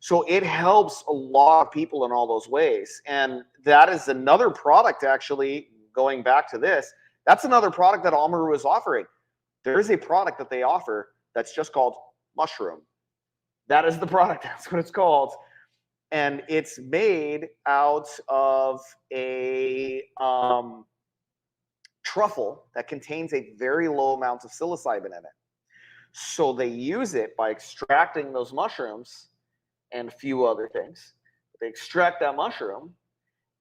So it helps a lot of people in all those ways. And that is another product, actually, going back to this, that's another product that Amaru is offering. There is a product that they offer that's just called mushroom. That is the product. That's what it's called. And it's made out of a truffle that contains a very low amount of psilocybin in it. So they use it by extracting those mushrooms and a few other things. They extract that mushroom,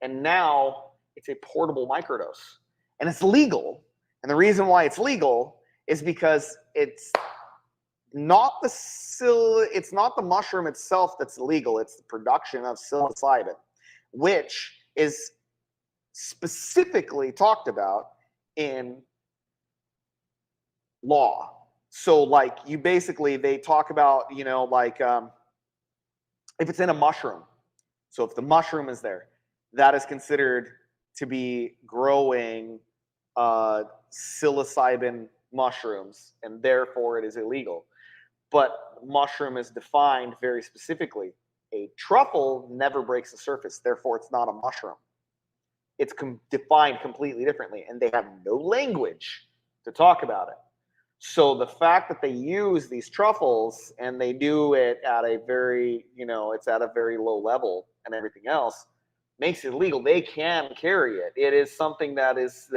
and now it's a portable microdose. And it's legal. And the reason why it's legal is because it's not the mushroom itself that's illegal. It's the production of psilocybin, which is specifically talked about in law. So like they talk about, if it's in a mushroom. So if the mushroom is there, that is considered to be growing psilocybin mushrooms, and therefore it is illegal. But mushroom is defined very specifically. A truffle never breaks the surface, therefore it's not a mushroom. It's defined completely differently, and they have no language to talk about it. So the fact that they use these truffles and they do it at a very, it's at a very low level and everything else makes it legal. They can carry it. It is something that is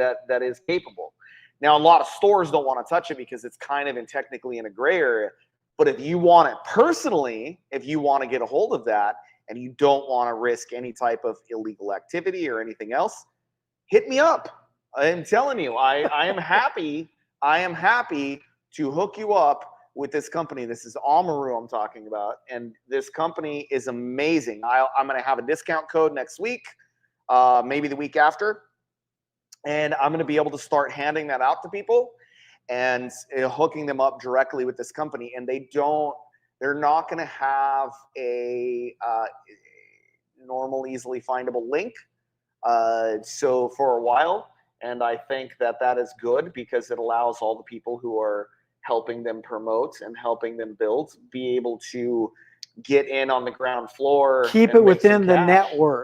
capable. Now, a lot of stores don't want to touch it because it's kind of technically in a gray area. But if you want it personally, if you want to get a hold of that and you don't want to risk any type of illegal activity or anything else, hit me up. I'm telling you, I am happy. I am happy to hook you up with this company. This is Amaru I'm talking about, and this company is amazing. I'm going to have a discount code next week, maybe the week after, and I'm going to be able to start handing that out to people and hooking them up directly with this company. And they're not going to have a normal, easily findable link. So for a while. And I think that is good because it allows all the people who are helping them promote and helping them build be able to get in on the ground floor. Keep it within the network.